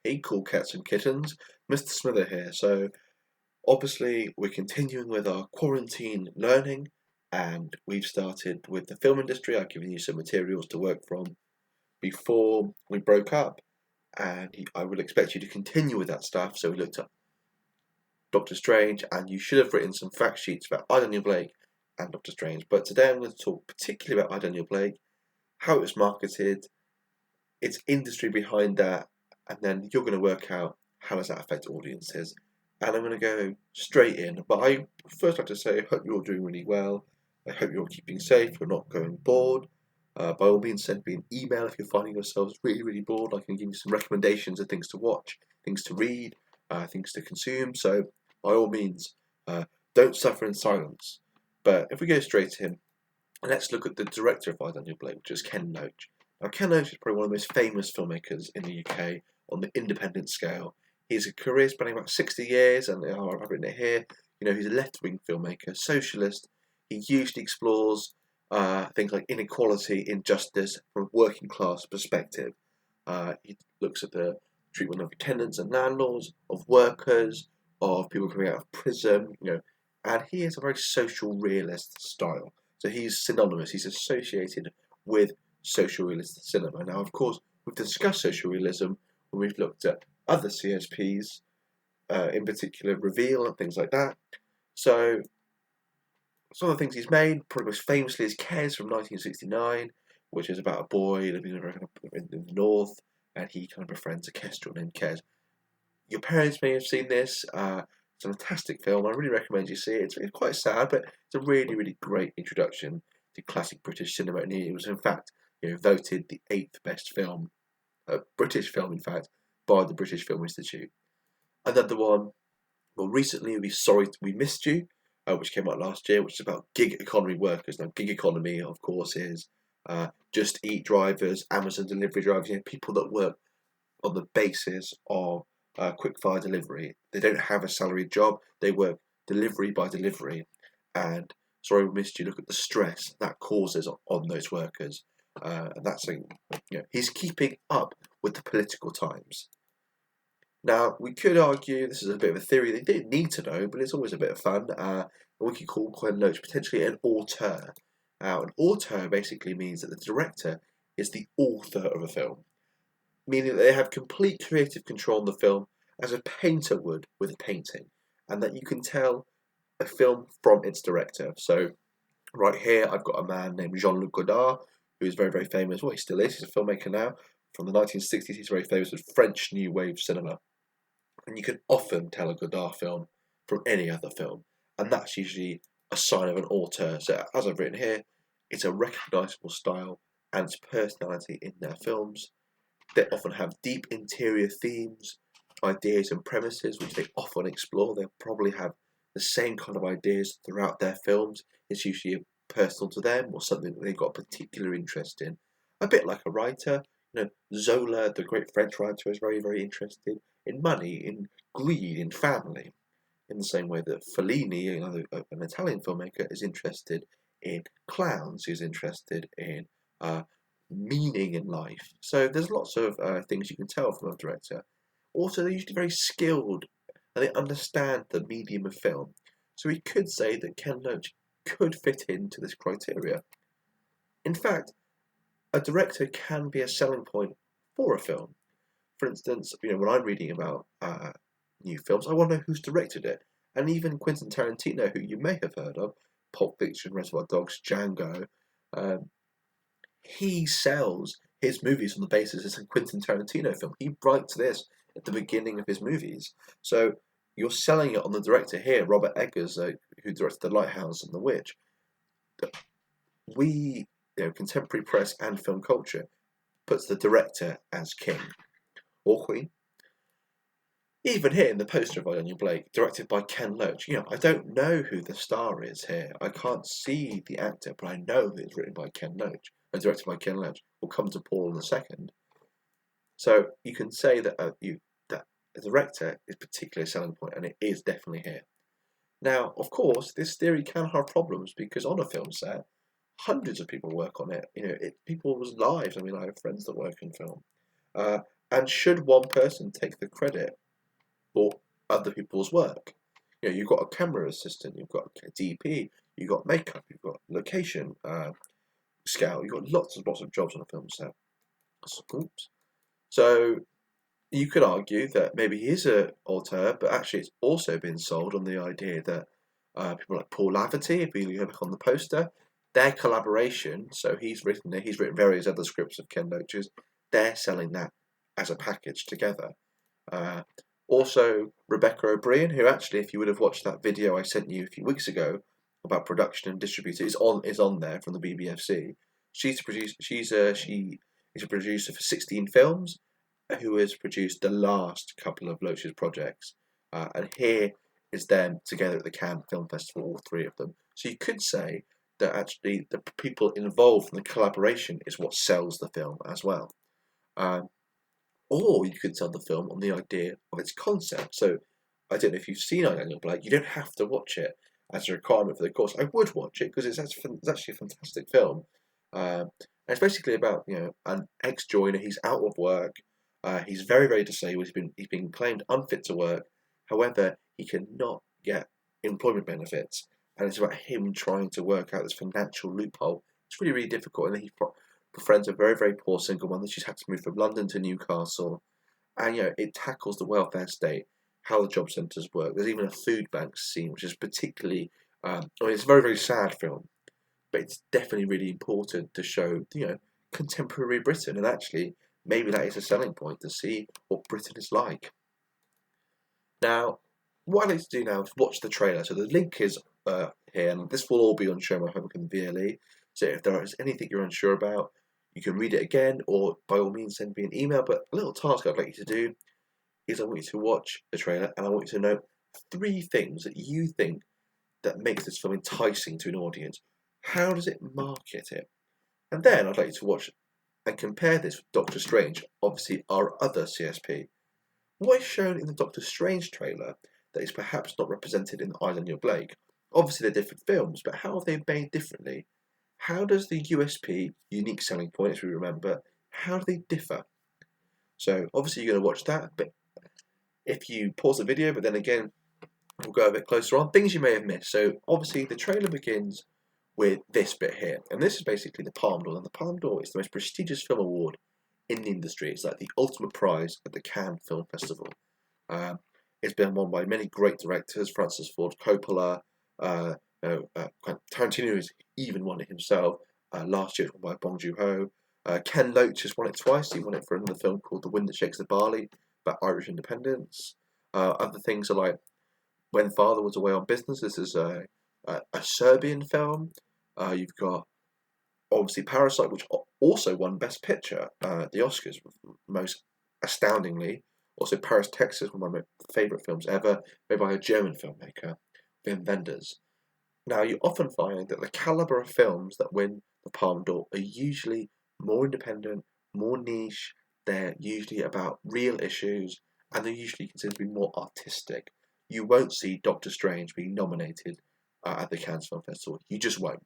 Hey, cool cats and kittens, Mr. Smither here. So, obviously, we're continuing with our quarantine learning, and we've started with the film industry. I've given you some materials to work from before we broke up, and I would expect you to continue with that stuff. So, we looked at Doctor Strange, and you should have written some fact sheets about I. Daniel Blake and Doctor Strange. But today, I'm going to talk particularly about I. Daniel Blake, how it was marketed, its industry behind that, and then you're going to work out how does that affect audiences. And I'm going to go straight in. But I first like to say, I hope you're doing really well. I hope you're keeping safe. You're not going bored. By all means, send me an email if you're finding yourselves really, really bored. I can give you some recommendations of things to watch, things to read, things to consume. So, by all means, don't suffer in silence. But if we go straight to him, let's look at the director of I. Daniel Blake, which is Ken Loach. Now, Ken Loach is probably one of the most famous filmmakers in the UK on the independent scale. He's a career spanning about 60 years, and I've written it here. He's a left-wing filmmaker, socialist. He usually explores things like inequality, injustice from a working-class perspective. He looks at the treatment of tenants and landlords, of workers, of people coming out of prison, and he has a very social realist style. So he's synonymous, he's associated with social realist cinema. Now, of course, we've discussed social realism when we've looked at other CSPs, in particular Reveal and things like that. So, some of the things he's made, probably most famously, is Kes from 1969, which is about a boy living in the north, and he kind of befriends a kestrel named Kes. Your parents may have seen this. It's a fantastic film. I really recommend you see it. It's quite sad, but it's a really, really great introduction to classic British cinema. And it was, in fact, voted the 8th best film, British film, in fact, by the British Film Institute. Another one, more recently, would be Sorry We Missed You, which came out last year, which is about gig economy workers. Now, gig economy, of course, is Just Eat drivers, Amazon delivery drivers, people that work on the basis of quick fire delivery. They don't have a salaried job, they work delivery by delivery. And Sorry We Missed You, look at the stress that causes on those workers. And that's he's keeping up with the political times. Now, we could argue, this is a bit of a theory they didn't need to know, but it's always a bit of fun. We could call Ken Loach potentially an auteur. Now, an auteur basically means that the director is the author of a film, meaning that they have complete creative control on the film as a painter would with a painting, and that you can tell a film from its director. So, right here, I've got a man named Jean-Luc Godard, who is very, very famous. Well, he still is. He's a filmmaker now. From the 1960s, he's very famous with French New Wave cinema. And you can often tell a Godard film from any other film, and that's usually a sign of an auteur. So, as I've written here, it's a recognisable style and its personality in their films. They often have deep interior themes, ideas and premises which they often explore. They'll probably have the same kind of ideas throughout their films. It's usually personal to them or something that they've got a particular interest in. A bit like a writer. Zola, the great French writer, is very, very interested in money, in greed, in family. In the same way that Fellini, an Italian filmmaker, is interested in clowns, he's interested in meaning in life. So there's lots of things you can tell from a director. Also, they're usually very skilled and they understand the medium of film. So we could say that Ken Loach could fit into this criteria. In fact, a director can be a selling point for a film. For instance, when I'm reading about new films, I want to know who's directed it. And even Quentin Tarantino, who you may have heard of, Pulp Fiction, Reservoir Dogs, Django, he sells his movies on the basis it's a Quentin Tarantino film. He writes this at the beginning of his movies. So you're selling it on the director here, Robert Eggers, who directed The Lighthouse and The Witch. We, contemporary press and film culture, puts the director as king or queen. Even here in the poster of I. Daniel Blake, directed by Ken Loach, I don't know who the star is here. I can't see the actor, but I know that it's written by Ken Loach and directed by Ken Loach. We'll come to Paul in a second. So you can say that that the director is particularly a selling point, and it is definitely here. Now, of course, this theory can have problems because on a film set, hundreds of people work on it. People's lives. I have friends that work in film. And should one person take the credit for other people's work? You've got a camera assistant, you've got a DP, you've got makeup, you've got location scout, you've got lots and lots of jobs on a film set. Oops. So you could argue that maybe he is an auteur, but actually it's also been sold on the idea that people like Paul Laverty, if you look on the poster, their collaboration, so he's written various other scripts of Ken Loach's, they're selling that as a package together. Also, Rebecca O'Brien, who actually, if you would have watched that video I sent you a few weeks ago about production and distributor, is on there from the BBFC. She's a producer for 16 films, who has produced the last couple of Loach's projects, and here is them together at the Cannes Film Festival, all three of them. So you could say that actually the people involved in the collaboration is what sells the film as well. Or you could sell the film on the idea of its concept. So I don't know if you've seen Daniel Blake. You don't have to watch it as a requirement for the course. I would watch it because it's actually a fantastic film. And it's basically about an ex-joiner. He's out of work. He's very, very disabled. He's been claimed unfit to work. However, he cannot get employment benefits, and it's about him trying to work out this financial loophole. It's really, really difficult, and he befriends a very, very poor single mother. She's had to move from London to Newcastle, and it tackles the welfare state, how the job centres work. There's even a food bank scene, which is particularly, it's a very, very sad film, but it's definitely really important to show, contemporary Britain, and actually, maybe that is a selling point to see what Britain is like. Now, what I'd like to do now is watch the trailer. So the link is here, and this will all be on Show My Homework in the VLE. So if there is anything you're unsure about, you can read it again, or by all means send me an email. But a little task I'd like you to do is I want you to watch the trailer, and I want you to note 3 things that you think that makes this film enticing to an audience. How does it market it? And then I'd like you to watch and compare this with Doctor Strange, obviously our other CSP. What is shown in the Doctor Strange trailer that is perhaps not represented in Eyes on Your Blake? Obviously they're different films, but how are they made differently? How does the USP, unique selling point, as we remember, how do they differ? So obviously you're going to watch that, but if you pause the video, but then again, we'll go a bit closer on, things you may have missed. So obviously the trailer begins with this bit here, and this is basically the Palme d'Or, and the Palme d'Or is the most prestigious film award in the industry. It's like the ultimate prize at the Cannes Film Festival. It's been won by many great directors, Francis Ford Coppola, Tarantino has even won it himself. Last year it was won by Bong Joon-ho. Ken Loach has won it twice. He won it for another film called The Wind That Shakes the Barley, about Irish independence. Other things are like When Father Was Away on Business. This is a Serbian film. You've got obviously Parasite, which also won Best Picture, the Oscars, most astoundingly. Also Paris, Texas, one of my favourite films ever, made by a German filmmaker, Wim Wenders. Now, you often find that the calibre of films that win the Palme d'Or are usually more independent, more niche, they're usually about real issues, and they're usually considered to be more artistic. You won't see Doctor Strange being nominated at the Cannes Film Festival. You just won't.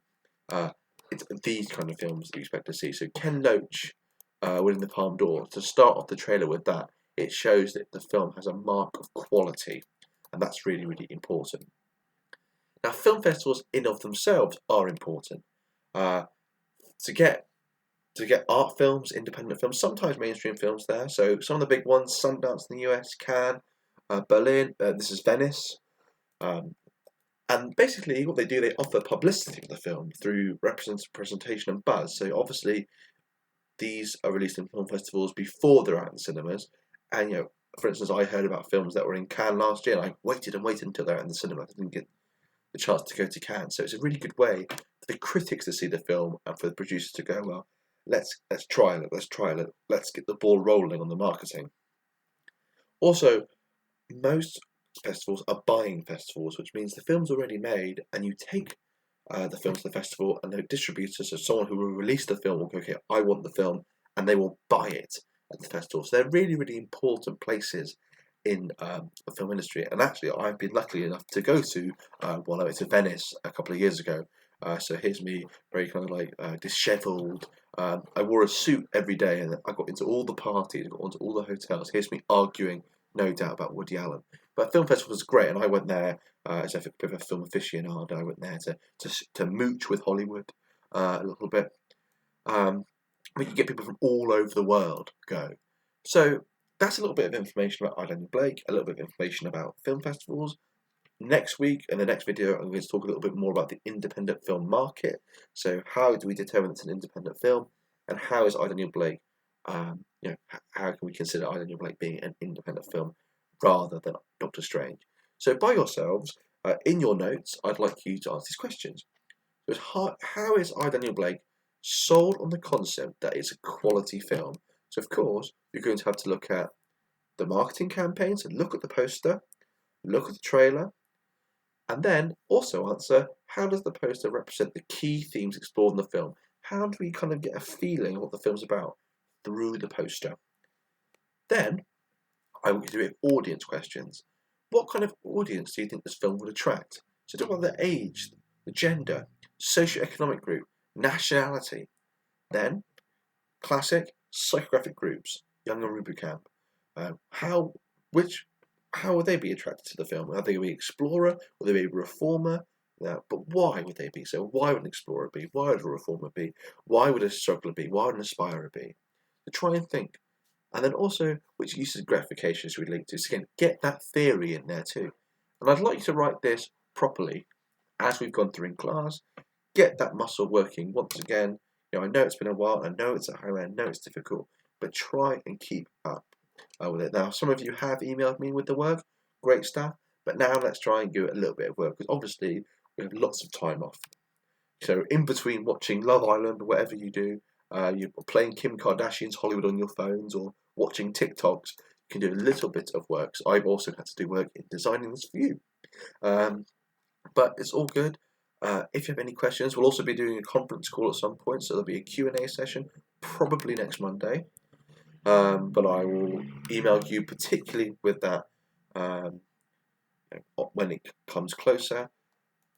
It's these kind of films that you expect to see. So Ken Loach winning the Palme d'Or, to start off the trailer with that, it shows that the film has a mark of quality, and that's really, really important. Now, film festivals in of themselves are important. To get art films, independent films, sometimes mainstream films there. So some of the big ones: Sundance in the US, Cannes, Berlin. This is Venice. And basically, what they do, they offer publicity for the film through representation and buzz. So obviously, these are released in film festivals before they're out in cinemas. And for instance, I heard about films that were in Cannes last year, and I waited until they're out in the cinema. I didn't get the chance to go to Cannes, so it's a really good way for the critics to see the film and for the producers to go, well, let's trial it, let's get the ball rolling on the marketing. Also, most festivals are buying festivals, which means the film's already made, and you take the film to the festival, and the distributors, so someone who will release the film will go, okay, I want the film, and they will buy it at the festival. So they're really, really important places in the film industry. And actually, I've been lucky enough to go to one. I went to Venice a couple of years ago, So here's me, very kind of like dishevelled. I wore a suit every day, and I got into all the parties, got into all the hotels. Here's me arguing, no doubt, about Woody Allen. But film festival was great, and I went there as a bit of a film aficionado. I went there to mooch with Hollywood a little bit. We could get people from all over the world go. So that's a little bit of information about Daniel Blake, a little bit of information about film festivals. Next week, in the next video, I'm going to talk a little bit more about the independent film market. So how do we determine it's an independent film, and how is Daniel Blake, how can we consider Daniel Blake being an independent film rather than Doctor Strange? So by yourselves, in your notes, I'd like you to answer these questions. How is Daniel Blake sold on the concept that it's a quality film? So of course, you're going to have to look at the marketing campaigns, and look at the poster, look at the trailer, and then also answer, how does the poster represent the key themes explored in the film? How do we kind of get a feeling of what the film's about through the poster? Then I will do audience questions. What kind of audience do you think this film would attract? So talk about the age, the gender, socioeconomic group, nationality. Then classic psychographic groups, young and Rubicamp. How would they be attracted to the film? Are they going to be explorer? Will they be a reformer? But why would they be? So why would an explorer be? Why would a reformer be? Why would a struggler be? Why would an aspirer be? To try and think. And then also, which uses gratification is related to. So again, get that theory in there too. And I'd like you to write this properly as we've gone through in class. Get that muscle working once again. I know it's been a while. I know it's at home. I know it's difficult. But try and keep up with it. Now, some of you have emailed me with the work. Great stuff. But now let's try and do a little bit of work, because obviously we have lots of time off. So in between watching Love Island or whatever you do, you're playing Kim Kardashian's Hollywood on your phones or watching TikToks, you can do a little bit of work. So I've also had to do work in designing this for you. But it's all good. If you have any questions, we'll also be doing a conference call at some point, so there'll be a Q&A session, probably next Monday. But I will email you particularly with that when it comes closer.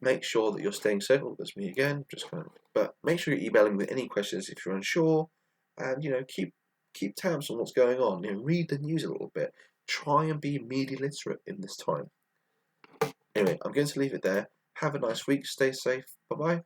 Make sure that you're staying safe. Oh, that's me again. But make sure you're emailing with any questions if you're unsure, and keep tabs on what's going on. Read the news a little bit. Try and be media literate in this time. Anyway, I'm going to leave it there. Have a nice week. Stay safe. Bye bye.